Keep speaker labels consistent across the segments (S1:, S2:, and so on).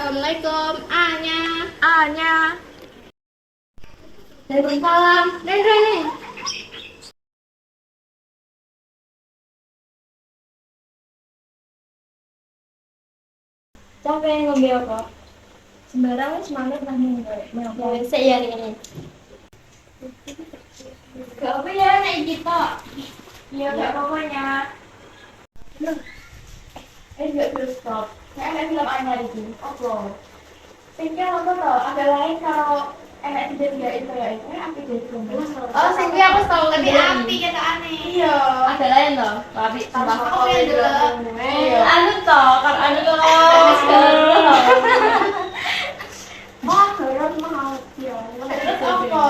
S1: Assalamualaikum. A-nya.
S2: A-nya.
S1: Waalaikumsalam. Rene.
S2: Capek ngombe apa? Sembarangan semangat lah ngombe.
S1: Sik ya ini. Gak apa ya nek kita.
S2: Iya enggak pokoknya.
S1: Enggak terus stop. Saya ada film anyar iki. Apa?
S2: Pikir apa toh? Ada lain kalau enak tidak itu ya itu api deh film.
S1: Oh, sing kuwi aku tau lebih api kata aneh.
S2: Iya.
S1: Ada lain toh? Api tambah.
S2: Oh, iya dulu.
S1: Iya. Anu toh, kan anu toh.
S2: Oh, dorong mau ya.
S1: Terus apa?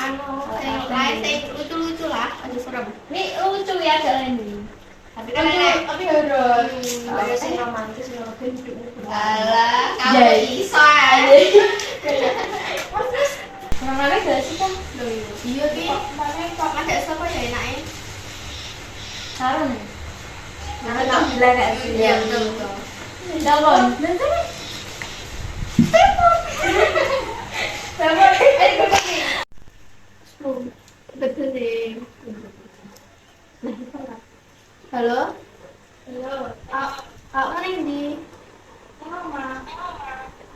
S1: Anu, yang lain sing lucu-lucu lah. Aduh serem. Nih lucu ya ada lain nih. Tapi kan tapi horor.
S2: Ada sing romantis loh, hidup.
S1: Alah, kamu
S2: Jai.
S1: bisa aja.
S2: Mana gak sih kan?
S1: Iya, Bi. Kok ada siapa ya enaknya?
S2: Saran. Nah, tak bilang gak sih?
S1: Iya, betul.
S2: Dalon.
S1: Telepon. Betul sih. Halo?
S2: Halo.
S1: Aku ning ndi?
S2: Mama.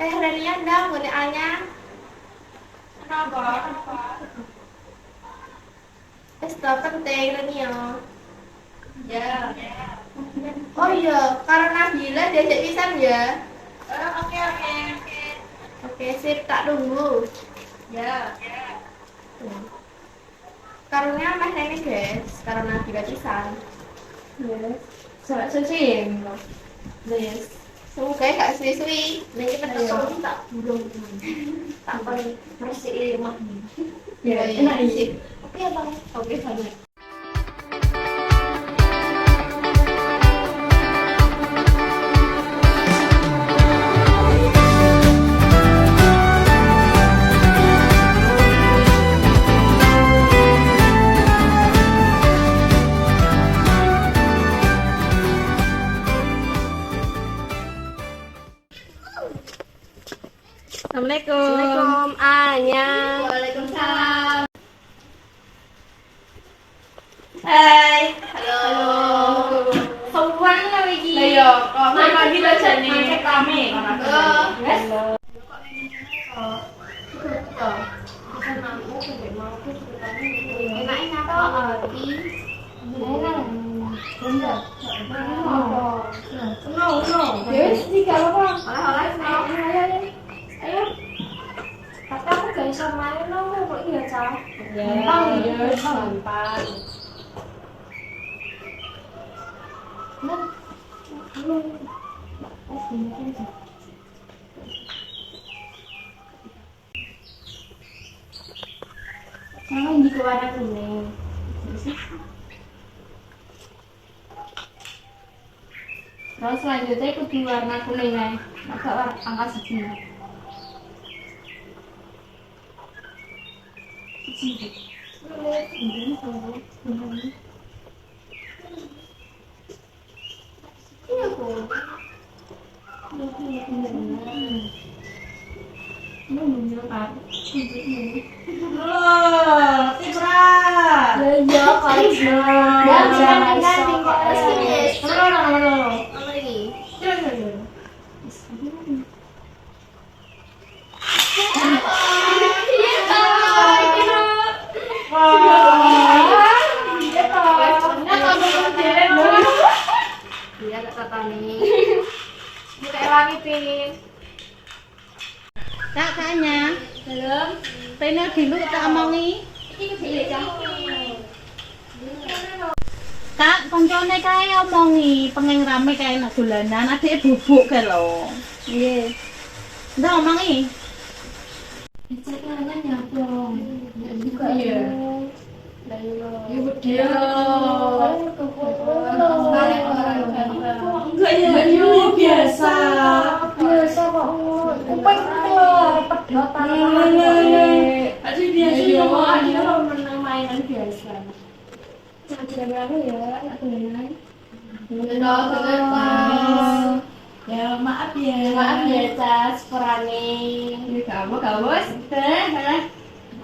S1: Renia ndang ngene Anya.
S2: Kenapa?
S1: Wis tak penting Renia.
S2: Ya.
S1: Oh iya, karena Nabila diajak pisan ya.
S2: Oke.
S1: Oke, sip, tak tunggu.
S2: Ya.
S1: Karunya meh rene, guys, karena Nabila pisan.
S2: Yes. Sangat suci.
S1: Yes. Semoga gak suwi-suwi. Nek kita ketemu tak burung.
S2: Tak paling bersih mah.
S1: Ya,
S2: enak
S1: sip.
S2: Oke, Bang.
S1: Oke, banget.
S2: Assalamualaikum. Anya.
S1: Waalaikumsalam. Hai. Halo.
S2: Sowan lah iki.
S1: Lah yo, kok
S2: Pagi lah jane.
S1: Macet
S2: Rame.
S1: Wes. Enaknya apa? Api.
S2: Enak. Bener.
S1: No.
S2: Yes, tiga apa?
S1: Oleh-oleh.
S2: Ayo. Tapi aku gak bisa main loh, kok iya, Cah?
S1: Gampang.
S2: Gampang. Nah, halo. Di ke warna kuning. Terus selanjutnya kudu warna kuning ya, agak angka segini. Iya kok.
S3: Halo, Citra.
S2: Iya, karisma.
S1: Ganti kok.
S3: Halo.
S1: Nomor ini. Iya, tak kata nih.
S2: Ini kayak wangi pin.
S4: Kak, kaknya.
S2: Belum.
S4: Rene dulu tak omongi. Kak, koncone kae omongi, pengen rame kae nak dolanan, adike bubuk kae lho. Iya. Ndak omongi.
S2: Ceklanya nyabong.
S3: Juga ya.
S2: Ibu
S3: dia.
S2: Enggak ya,
S3: biasa.
S2: Biasa kok. Kuping keluar pedotan.
S3: Aduh biasa
S2: Iya,
S3: ngomong aja.
S2: dia kalau menang mainan biasa. Nah, kira-kira aku ya, aku main.
S1: Betul, betul.
S3: Ya maaf ya.
S2: Maaf ya, Cas, sepurane.
S3: Kamu bos.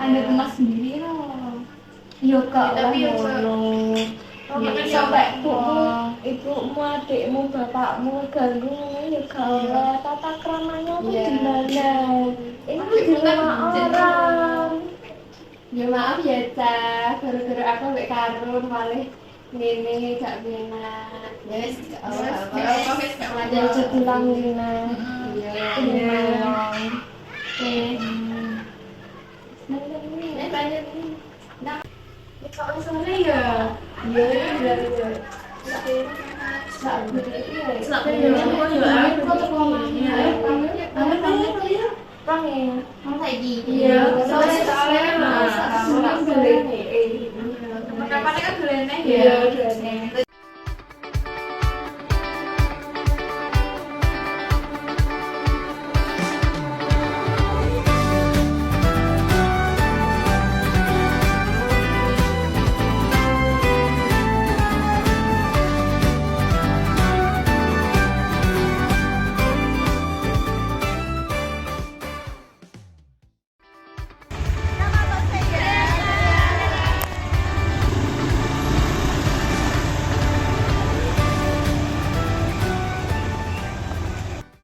S3: Anda kemas sendiri loh.
S2: Yo kok
S1: Tapi yo,
S2: ngono. Sampai ibumu, adikmu, bapakmu ganggu ya kalau tata keramanya tuh di mana? Ini di rumah orang.
S1: Ya maaf ya, Cak. Gara-gara aku gak karun malah ngene gak minat. Yes, gak apa-apa.
S2: Yang setulang Lina.
S1: Iya.
S2: Oke.
S1: Ini banyak nih.
S2: Kok misalnya ya? Iya, iya.
S1: Iya.
S2: Orang ya.
S1: Mau lagi.
S2: Iya,
S1: Soalnya